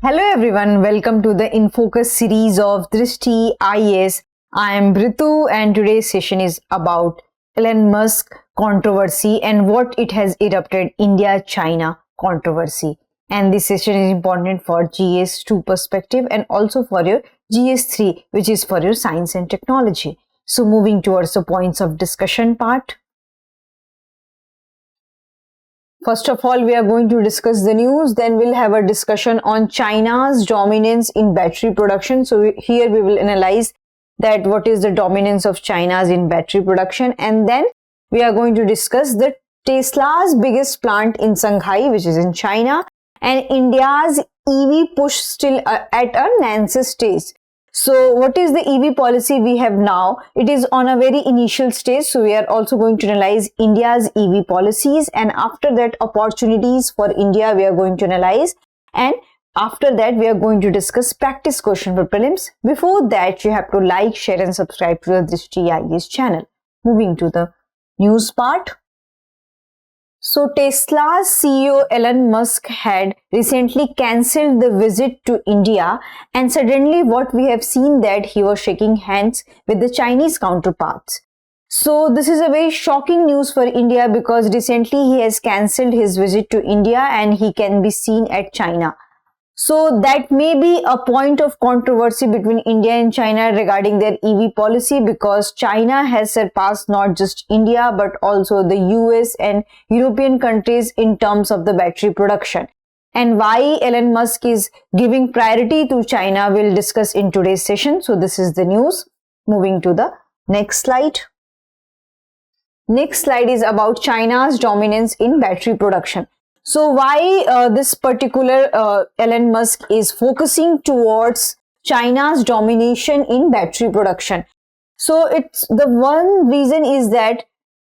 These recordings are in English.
Hello everyone, welcome to the InFocus series of Drishti IAS. I am Ritu and today's session is about Elon Musk controversy and what it has erupted India-China controversy. And this session is important for GS2 perspective and also for your GS3, which is for your science and technology. So moving towards the points of discussion part. First of all, we are going to discuss the news, then we'll have a discussion on China's dominance in battery production. So here we will analyze that what is the dominance of China's in battery production, and then we are going to discuss the Tesla's biggest plant in Shanghai, which is in China, and India's EV push still at a nascent stage. So what is the EV policy we have now? It is on a very initial stage. So we are also going to analyze India's EV policies, and after that opportunities for India we are going to analyze, and after that we are going to discuss practice question for prelims. Before that you have to like, share and subscribe to the Drishti IAS channel. Moving to the news part. So Tesla's CEO Elon Musk had recently cancelled the visit to India, and suddenly what we have seen that he was shaking hands with the Chinese counterparts. So this is a very shocking news for India because recently he has cancelled his visit to India and he can be seen at China. So that may be a point of controversy between India and China regarding their EV policy, because China has surpassed not just India but also the US and European countries in terms of the battery production. And why Elon Musk is giving priority to China we'll discuss in today's session. So this is the news. Moving to the next slide. Next slide is about China's dominance in battery production. So why this particular Elon Musk is focusing towards China's domination in battery production? So it's the one reason is that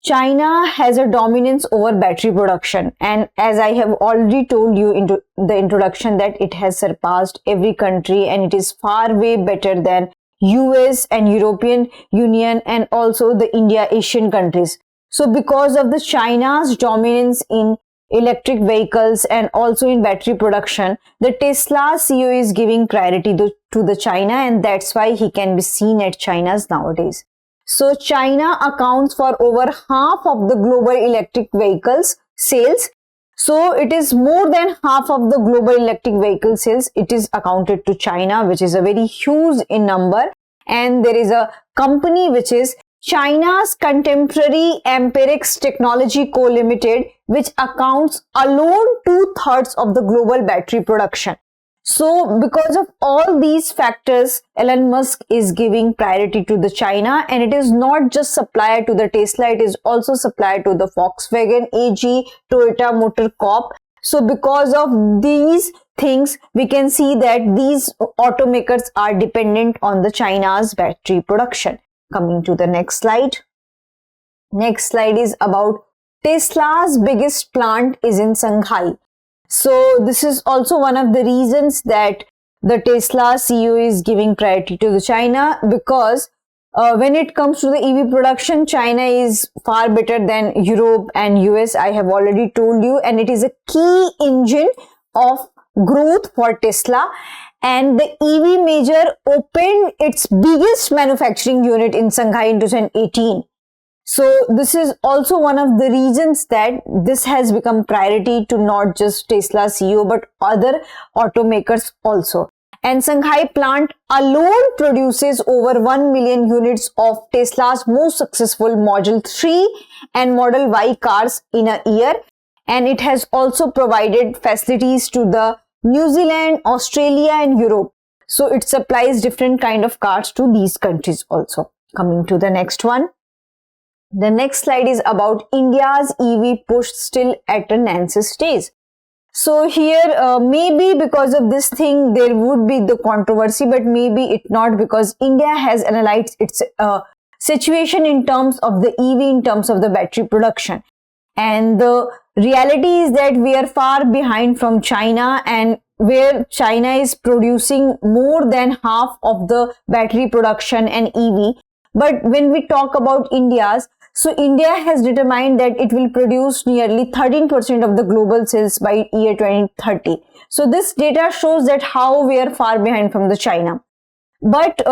China has a dominance over battery production, and as I have already told you in the introduction that it has surpassed every country and it is far way better than US and European Union and also the India Asian countries. So because of the China's dominance in electric vehicles and also in battery production, the Tesla CEO is giving priority to the China, and that's why he can be seen at China's nowadays. So China accounts for over half of the global electric vehicles sales. So it is more than half of the global electric vehicle sales. It is accounted to China, which is a very huge in number. And there is a company which is China's contemporary Amperex Technology Co. Limited, which accounts alone 2/3 of the global battery production. So because of all these factors, Elon Musk is giving priority to the China, and it is not just supplier to the Tesla, it is also supplier to the Volkswagen AG, Toyota Motor Corp. So because of these things, we can see that these automakers are dependent on the China's battery production. Coming to the next slide. Next slide is about Tesla's biggest plant is in Shanghai. So this is also one of the reasons that the Tesla CEO is giving priority to the China, because when it comes to the EV production, China is far better than Europe and US, I have already told you, and it is a key engine of growth for Tesla. And the EV major opened its biggest manufacturing unit in Shanghai in 2018. So this is also one of the reasons that this has become priority to not just Tesla CEO but other automakers also. And Shanghai plant alone produces over 1 million units of Tesla's most successful Model 3 and Model Y cars in a year. And it has also provided facilities to the New Zealand, Australia and Europe. So it supplies different kind of cars to these countries also. Coming to the next one. The next slide is about India's EV push still at a nascent stage. So here maybe because of this thing there would be the controversy, but maybe it not, because India has analyzed its situation in terms of the EV, in terms of the battery production. And the reality is that we are far behind from China, and where China is producing more than half of the battery production and EV. But when we talk about India's, So India has determined that it will produce nearly 13% of the global sales by year 2030. So this data shows that how we are far behind from the China. But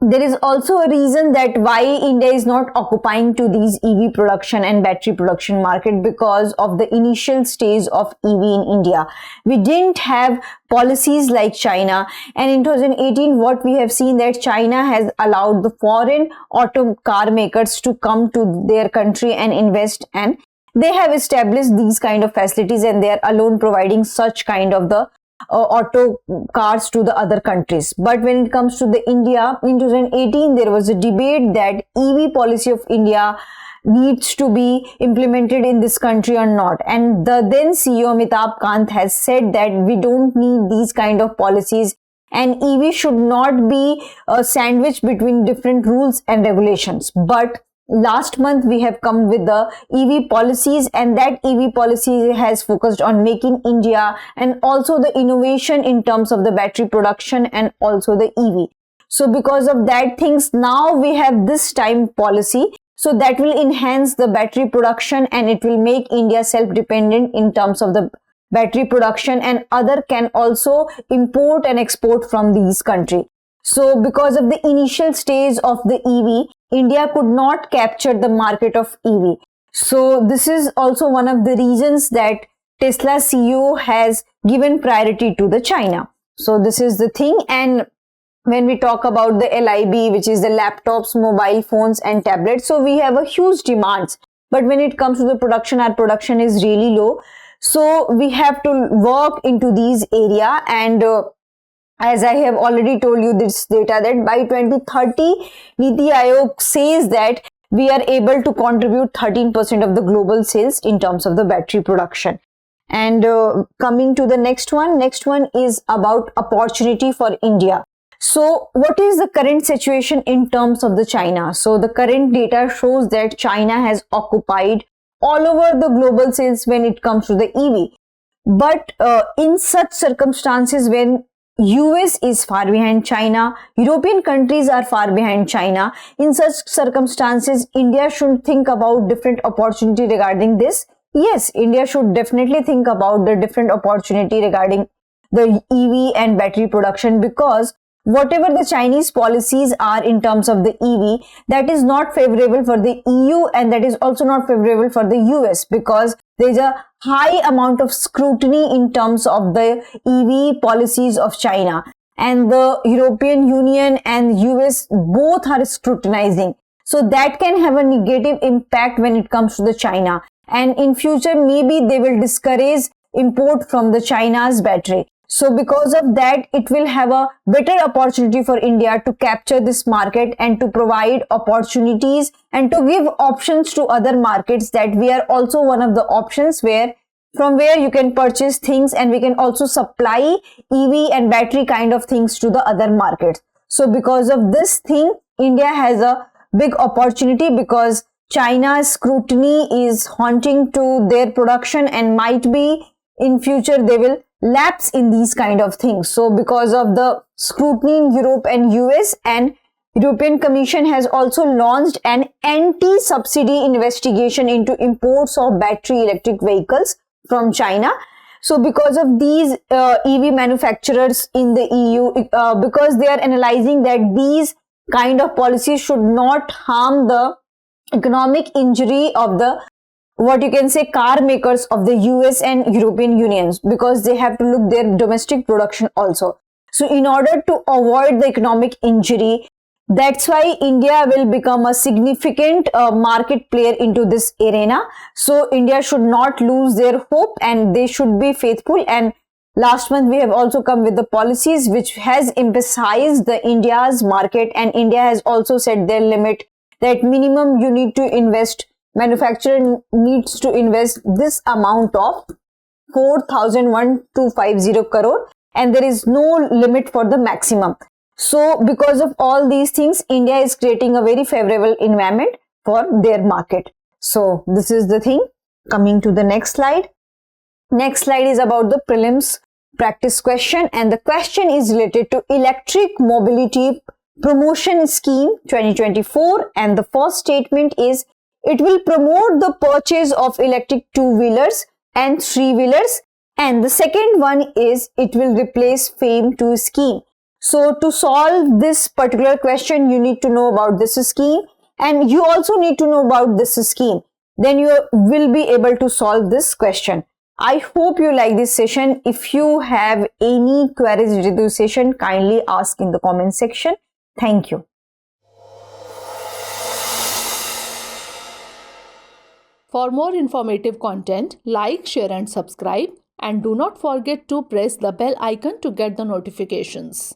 there is also a reason that why India is not occupying to these EV production and battery production market, because of the initial stage of EV in India. We didn't have policies like China, and in 2018 what we have seen that China has allowed the foreign auto car makers to come to their country and invest, and they have established these kind of facilities, and they are alone providing such kind of the auto cars to the other countries. But when it comes to the India, in 2018 there was a debate that EV policy of India needs to be implemented in this country or not, and the then CEO Amitabh Kant has said that we don't need these kind of policies, and EV should not be a sandwich between different rules and regulations. But last month we have come with the EV policies, and that EV policy has focused on making India and also the innovation in terms of the battery production and also the EV. So because of that things, now we have this time policy, so that will enhance the battery production and it will make India self-dependent in terms of the battery production, and other can also import and export from these countries. So because of the initial stage of the EV, India could not capture the market of EV. So this is also one of the reasons that Tesla CEO has given priority to the China. So this is the thing. And when we talk about the LIB, which is the laptops, mobile phones and tablets, so we have a huge demands. But when it comes to the production, our production is really low. So we have to work into these area, and as I have already told you this data that by 2030, Niti Aayog says that we are able to contribute 13% of the global sales in terms of the battery production. And coming to the next one is about opportunity for India. So what is the current situation in terms of the China? So the current data shows that China has occupied all over the global sales when it comes to the EV. But in such circumstances, when US is far behind China, European countries are far behind China, in such circumstances, India should think about different opportunity regarding this. Yes, India should definitely think about the different opportunity regarding the EV and battery production, because whatever the Chinese policies are in terms of the EV, that is not favorable for the EU and that is also not favorable for the US, because there is a high amount of scrutiny in terms of the EV policies of China, and the European Union and US both are scrutinizing. So that can have a negative impact when it comes to the China, and in future maybe they will discourage import from the China's battery. So because of that, it will have a better opportunity for India to capture this market and to provide opportunities and to give options to other markets, that we are also one of the options from where you can purchase things, and we can also supply EV and battery kind of things to the other markets. So because of this thing, India has a big opportunity, because China's scrutiny is haunting to their production, and might be in future they will lapse in these kind of things. So because of the scrutiny in Europe and US, and European Commission has also launched an anti-subsidy investigation into imports of battery electric vehicles from China. So because of these EV manufacturers in the EU, because they are analyzing that these kind of policies should not harm the economic injury of the, what you can say, car makers of the US and European Unions, because they have to look their domestic production also. So in order to avoid the economic injury, that's why India will become a significant market player into this arena. So India should not lose their hope, and they should be faithful. And last month we have also come with the policies which has emphasized the India's market, and India has also set their limit that minimum you need to invest, manufacturer needs to invest this amount of 4,1250 crore, and there is no limit for the maximum. So because of all these things, India is creating a very favorable environment for their market. So this is the thing. Coming to the next slide. Next slide is about the prelims practice question, and the question is related to electric mobility promotion scheme 2024, and the first statement is it will promote the purchase of electric two-wheelers and three-wheelers, and the second one is it will replace FAME 2 scheme. So to solve this particular question, you need to know about this scheme, and you also need to know about this scheme. Then you will be able to solve this question. I hope you like this session. If you have any queries related to this session, kindly ask in the comment section. Thank you. For more informative content, like, share and subscribe, and do not forget to press the bell icon to get the notifications.